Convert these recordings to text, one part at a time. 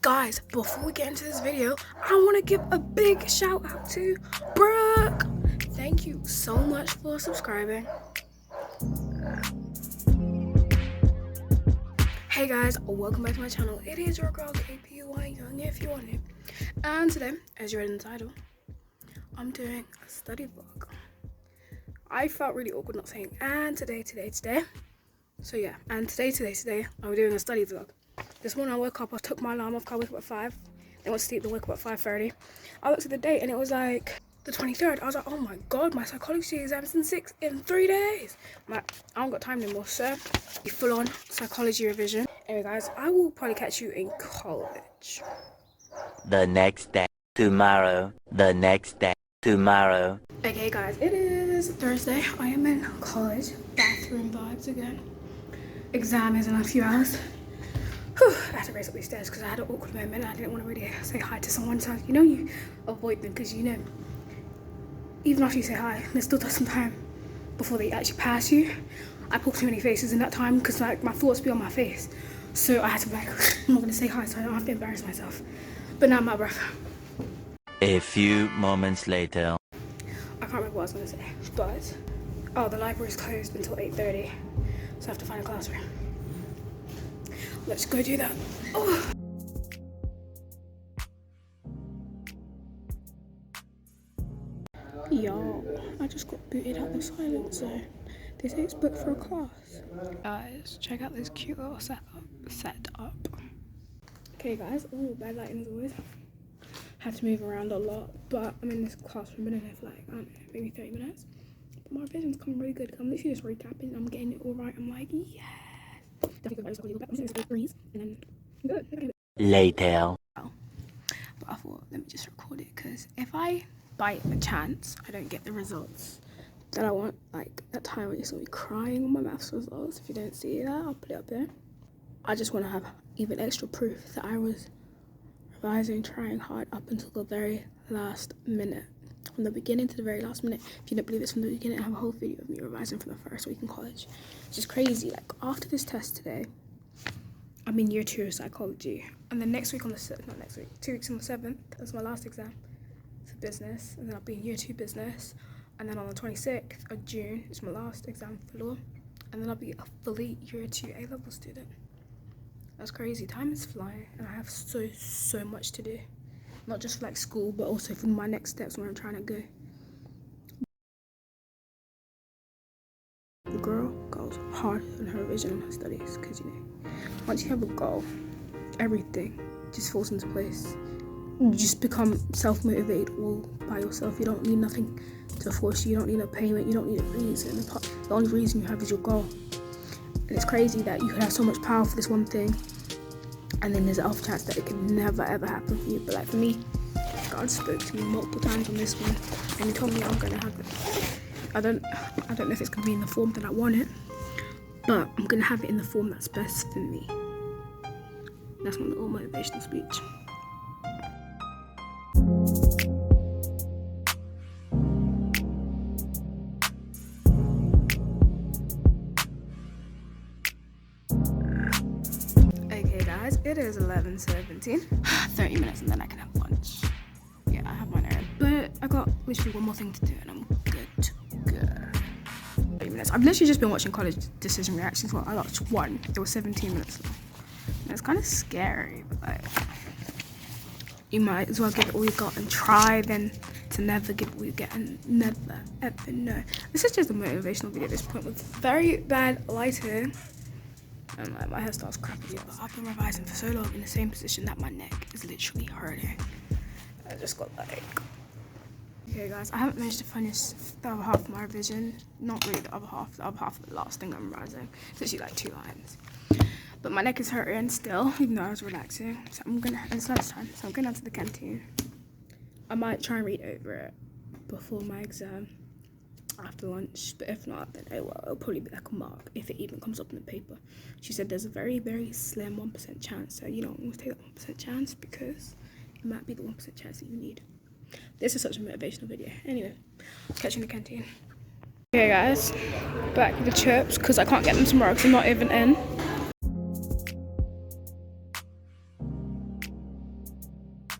Guys, before we get into this video, I want to give a big shout out to Brooke. Thank you so much for subscribing. Hey guys, welcome back to my channel. It is your girl KPY Young if you want it. And today, as you read in the title, I'm doing a study vlog. I felt really awkward not saying and today. So yeah, and today, I'm doing a study vlog. This morning I woke up, I took my alarm off, I woke up at 5. Then went to sleep, then woke up at 5:30. I looked at the date and it was like the 23rd. I was like, oh my god, my psychology exam's in 3 days. I don't got time anymore, so full on psychology revision. Anyway guys, I will probably catch you in college. The next day, tomorrow, the next day, tomorrow. Okay guys, it is Thursday. I am in college. Bathroom vibes again. Exam is in a few hours. Whew, I had to race up these stairs because I had an awkward moment. I didn't want to really say hi to someone. So, you know, you avoid them because, you know, even after you say hi, there's still some time before they actually pass you. I pulled too many faces in that time because, like, my thoughts be on my face. So I had to be like, I'm not going to say hi so I don't have to embarrass myself. But now I'm out of breath. A few moments later. I can't remember what I was going to say. But, oh, the library's closed until 8:30. So I have to find a classroom. Let's go do that. Oh. Yo, I just got booted out the silencer. They say it's booked for a class. Guys, check out this cute little setup. Okay guys, oh, bad lighting as always. Had to move around a lot, but I'm in this classroom, been in there for like, I don't know, maybe 30 minutes. But my revision's coming really good. I'm literally just recapping, I'm getting it all right. I'm like, yeah. Later. But I thought, let me just record it because if I by a chance I don't get the results that I want, like that time when you saw me crying on my maths results, if you don't see that, I'll put it up there. I just want to have even extra proof that I was revising, trying hard up until the very last minute. From the beginning to the very last minute. If you don't believe it's from the beginning, I have a whole video of me revising from the first week in college. It's just crazy. Like after this test today, I'm in year 2 of psychology, and then next week on the not next week, 2 weeks on the 7th, that's my last exam for business, and then I'll be in year 2 business, and then on the 26th of June is my last exam for law, and then I'll be a fully year 2 A-level student. That's crazy. Time is flying, and I have so much to do. Not just for like school, but also for my next steps where I'm trying to go. The girl goes hard on her revision and her studies because, you know, once you have a goal, everything just falls into place. You just become self-motivated all by yourself. You don't need nothing to force you. You don't need a payment. You don't need a reason. The only reason you have is your goal. And it's crazy that you could have so much power for this one thing, and then there's an off chance that it can never ever happen for you. But like for me, God spoke to me multiple times on this one, and he told me I'm gonna have it. I don't know if it's gonna be in the form that I want it, but I'm gonna have it in the form that's best for me. That's my little motivational speech. It is 11:17. 30 minutes and then I can have lunch. Yeah, I have mine early. But I got literally one more thing to do and I'm good to go. 30 minutes. I've literally just been watching college decision reactions. Well, I watched one. It was 17 minutes long. And it's kind of scary, but like, you might as well give it all you got and try then to never give all you get and never ever know. This is just a motivational video at this point with very bad lighting. And like, my hairstyle's crappy, but I've been revising for so long in the same position that my neck is literally hurting. I just got like... Okay guys, I haven't managed to finish the other half of my revision. Not really the other half of the last thing I'm revising. It's actually like 2 lines. But my neck is hurting still, even though I was relaxing. So I'm gonna, it's lunchtime, so I'm going down to the canteen. I might try and read over it before my exam after lunch, but if not, then it'll probably be like a mark if it even comes up in the paper. She said there's a very slim 1% chance, so you don't always take that 1% chance because it might be the 1% chance that you need. This is such a motivational video. Anyway, catch you in the canteen. Okay guys, back with the chips because I can't get them tomorrow because I'm not even in.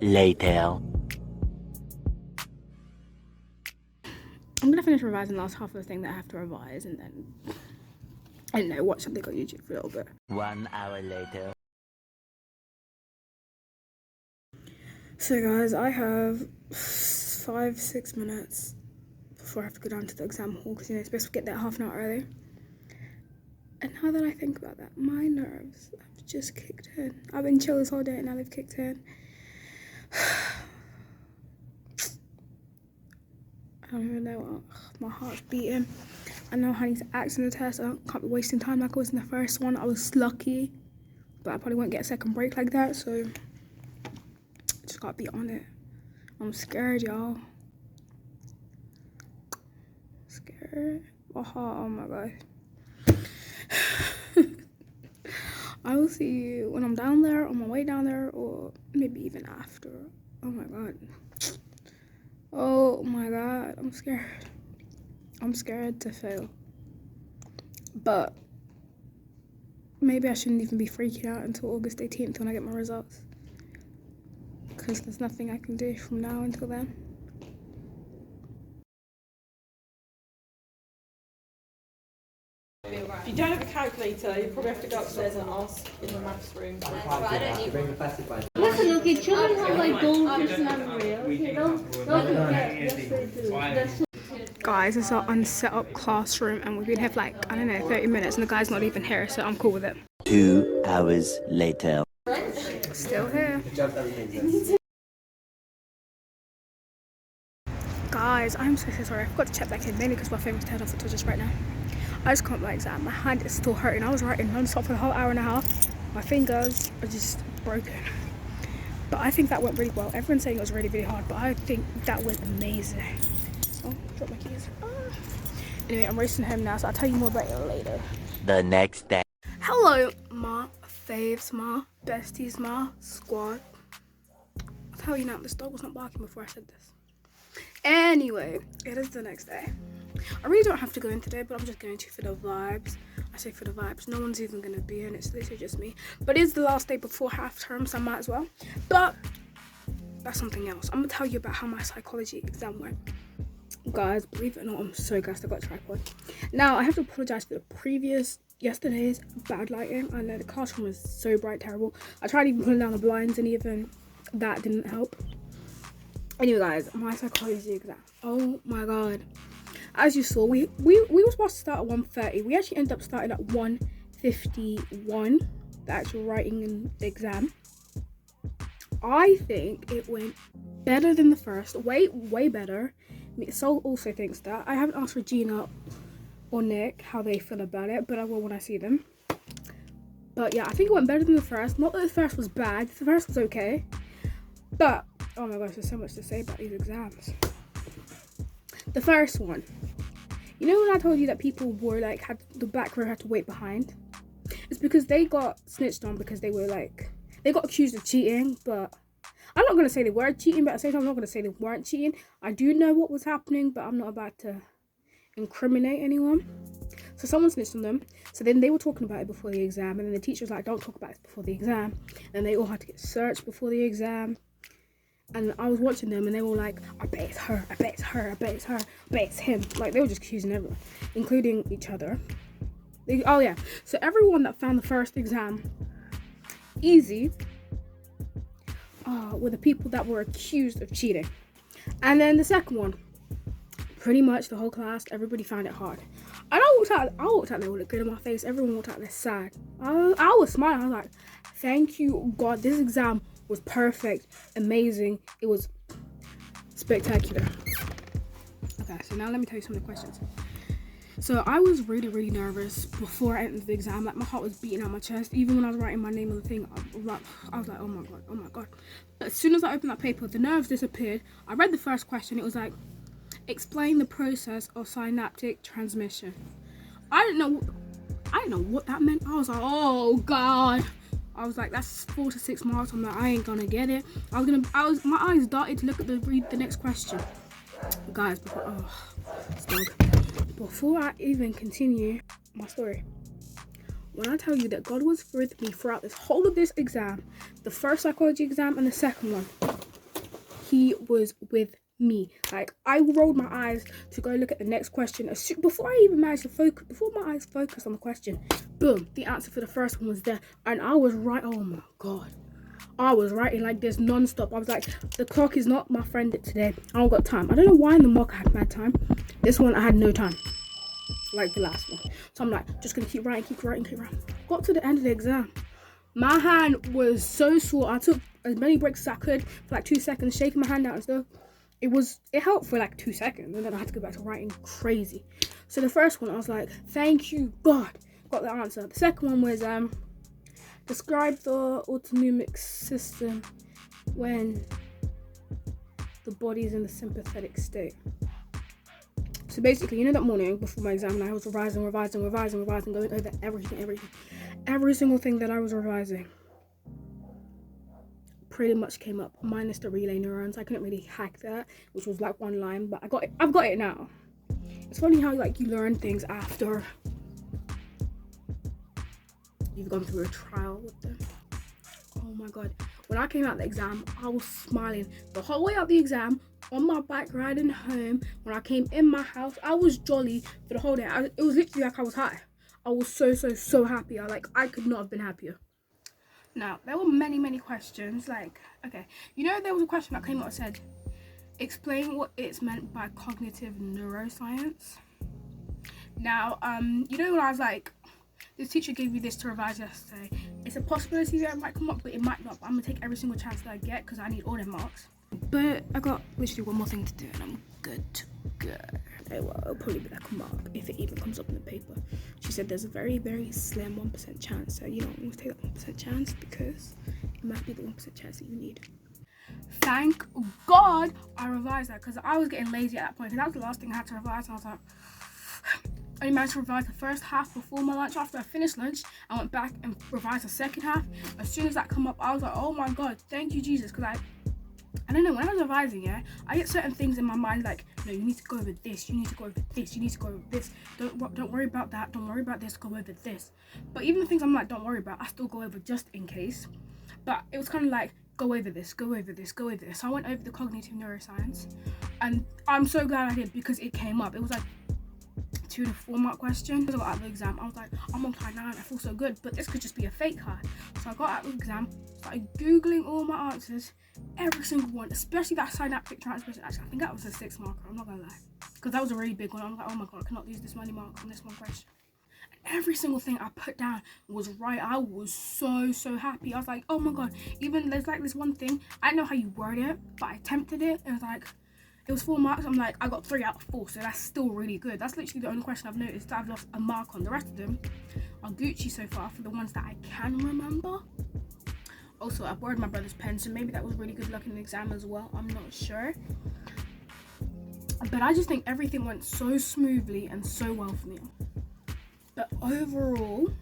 later. I'm gonna finish revising the last half of the thing that I have to revise, and then I don't know, watch something on YouTube for a little bit. 1 hour later. So guys, I have 5-6 minutes before I have to go down to the exam hall, because you know it's best to get there half an hour early. And now that I think about that, my nerves have just kicked in. I've been chill this whole day and now they've kicked in. I don't even know. My heart's beating. I know I need to act in the test. I can't be wasting time like I was in the first one. I was lucky, but I probably won't get a second break like that, so just gotta be on it. I'm scared, y'all. Scared. Oh my god. I will see you when I'm down there, on my way down there, or maybe even after. Oh my god. Oh my god, I'm scared. I'm scared to fail. But maybe I shouldn't even be freaking out until August 18th when I get my results, because there's nothing I can do from now until then. If you don't have a calculator, you probably have to go upstairs and ask in the maths room. Listen, okay, children have like goldfish memory, okay? Don't forget. Yes, they do. That's Guys, it's our unset up classroom, and we've been here for like, I don't know, 30 minutes, and the guy's not even here, so I'm cool with it. 2 hours later. Still here. Guys, I'm so sorry. I forgot to check back in, mainly because my phone was turned off until just right now. I just can't my exam. My hand is still hurting. I was writing non-stop for the whole hour and a half. My fingers are just broken. But I think that went really well. Everyone's saying it was really, really hard, but I think that went amazing. Oh, drop my keys. Anyway, I'm racing home now, so I'll tell you more about it later. The next day. Hello, my faves, my besties, my squad. I'll tell you now, this dog was not barking before I said this. Anyway, it is the next day. I really don't have to go in today, but I'm just going to for the vibes. I say for the vibes. No one's even going to be in. It's literally just me. But it's the last day before half term, so I might as well. But that's something else. I'm going to tell you about how my psychology exam went. Guys, believe it or not, I'm so gassed I got a tripod. Now, I have to apologize for the yesterday's bad lighting. I know the classroom is so bright, terrible. I tried even pulling down the blinds, and even that didn't help. Anyway, guys, my psychology exam. Oh my god. As you saw, we were supposed to start at 1:30. We actually ended up starting at 1:51, the actual writing in the exam. I think it went better than the first. Way better. Sol also thinks that. I haven't asked Regina or Nick how they feel about it, but I will when I see them. But yeah, I think it went better than the first. Not that the first was bad. The first was okay. But, oh my gosh, there's so much to say about these exams. The first one. You know when I told you that people were like, had the back row had to wait behind? It's because they got snitched on because they were like, they got accused of cheating, but I'm not going to say they were cheating, but at the same time, I'm not going to say they weren't cheating. I do know what was happening, but I'm not about to incriminate anyone. So someone snitched on them. So then they were talking about it before the exam, and then the teacher was like, don't talk about it before the exam. And they all had to get searched before the exam. And I was watching them, and they were like, I bet it's her, I bet it's her, I bet it's her, I bet it's him. Like, they were just accusing everyone, including each other. Oh yeah, so everyone that found the first exam easy were the people that were accused of cheating. And then the second one, pretty much the whole class, everybody found it hard. And I walked out there with a grin on my face. Everyone walked out there sad. I was smiling. I was like, thank you, God. This exam was perfect, amazing. It was spectacular. Okay, so now let me tell you some of the questions. So I was really, really nervous before I entered the exam. Like, my heart was beating out my chest. Even when I was writing my name on the thing, I was like, oh my God, oh my God. But as soon as I opened that paper, the nerves disappeared. I read the first question. It was like, explain the process of synaptic transmission. I didn't know what that meant. I was like, oh God. I was like, that's 4 to 6 marks. I'm like, I ain't gonna get it. My eyes darted to look at read the next question. Guys, before I even continue my story, when I tell you that God was with me throughout this whole of this exam, the first psychology exam and the second one, he was with me. Like, I rolled my eyes to go look at the next question before I even managed to focus, before my eyes focused on the question, boom, the answer for the first one was there, and I was right. Oh my god, I was writing like this non-stop. I was like, the clock is not my friend today. I don't got time. I don't know why in the mock I had mad time. This one I had no time, like the last one. So I'm like, just gonna keep writing. Got to the end of the exam, my hand was so sore. I took as many breaks as I could for like 2 seconds, shaking my hand out and stuff. It helped for like 2 seconds, and then I had to go back to writing crazy. So the first one, I was like, thank you God, got the answer. The second one was describe the autonomic system when the body is in the sympathetic state. So basically, you know, that morning before my exam, I was revising, going over every single thing that I was revising pretty much came up, minus the relay neurons. I couldn't really hack that, which was like one line, but I've got it now. It's funny how like you learn things after you've gone through a trial with them. Oh my god, when I came out the exam, I was smiling the whole way out the exam, on my bike riding home. When I came in my house, I was jolly for the whole day. It was literally like I was high. I was so happy. I could not have been happier. Now, there were many questions. Like, okay, you know, there was a question that came up that said, explain what it's meant by cognitive neuroscience. Now, you know, when I was like, this teacher gave me this to revise yesterday, it's a possibility that it might come up, but it might not. But I'm gonna take every single chance that I get because I need all them marks. But I got literally one more thing to do and I'm good to go. Okay, well, it'll probably be like a mark if it even comes up in the paper. She said there's a very slim 1% chance, so you don't want to take that 1% chance because it might be the 1% chance that you need. Thank God I revised that, because I was getting lazy at that point, and that was the last thing I had to revise, and I was like, I only managed to revise the first half before my lunch. After I finished lunch, I went back and revised the second half. As soon as that come up, I was like, oh my God, thank you Jesus, because I don't know, when I was revising, yeah, I get certain things in my mind like, no, you need to go over this, you need to go over this, you need to go over this, don't worry about that, don't worry about this, go over this. But even the things I'm like, don't worry about, I still go over just in case. But it was kind of like, go over this, go over this, go over this. So I went over the cognitive neuroscience, and I'm so glad I did, because it came up. It was like 2 to 4 mark question. Because I got out of the exam, I was like, I'm on high 9, I feel so good, but this could just be a fake high. So I got out of the exam, started googling all my answers, every single one, especially that synaptic transmission. Actually, I think that was a 6 marker, I'm not gonna lie, because that was a really big one. I was like, oh my God, I cannot lose this many marks on this one question. And every single thing I put down was right. I was so happy. I was like, oh my God, even there's like this one thing, I don't know how you word it, but I attempted it. It was like, it was 4 marks. I'm like, I got 3 out of 4, so that's still really good. That's literally the only question I've noticed that I've lost a mark on. The rest of them are Gucci so far for the ones that I can remember. Also, I borrowed my brother's pen, so maybe that was really good luck in the exam as well. I'm not sure. But I just think everything went so smoothly and so well for me. But overall,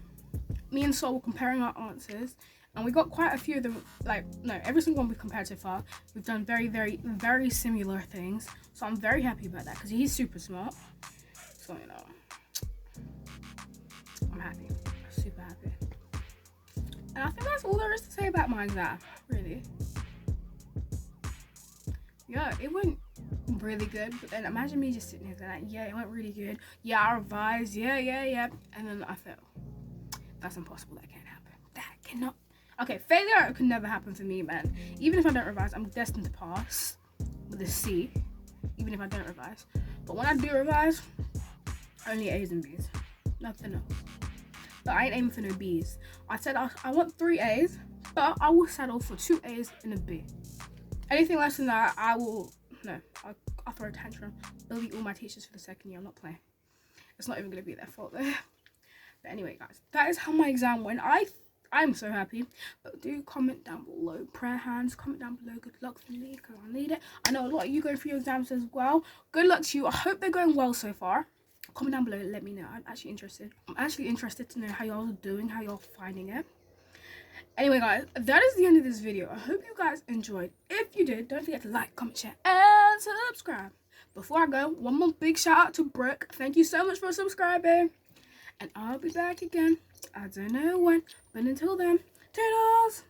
me and Sol were comparing our answers, and we got quite a few of them. Like, no, every single one we've compared so far, we've done very similar things. So I'm very happy about that, because he's super smart. So, you know, I'm happy. I'm super happy. And I think that's all there is to say about my exam, really. Yeah, it went really good, but then imagine me just sitting here going like, yeah, it went really good. Yeah, I revised. Yeah. And then I failed. That's impossible. That can't happen. That cannot. Okay, failure can never happen for me, man. Even if I don't revise, I'm destined to pass with a C, even if I don't revise. But when I do revise, only A's and B's. Nothing else. But I ain't aiming for no B's. I said I want 3 A's, but I will settle for 2 A's and a B. Anything less than that, I'll throw a tantrum. Delete all my teachers for the second year. I'm not playing. It's not even going to be their fault though. But anyway, guys, that is how my exam went. I'm so happy. But do comment down below. Prayer hands. Comment down below. Good luck for me, because I need it. I know a lot of you going through your exams as well. Good luck to you. I hope they're going well so far. Comment down below. Let me know. I'm actually interested to know how y'all are doing, how y'all finding it. Anyway, guys, that is the end of this video. I hope you guys enjoyed. If you did, don't forget to like, comment, share, and subscribe. Before I go, one more big shout out to Brooke. Thank you so much for subscribing. And I'll be back again. I don't know when, but until then, toodles!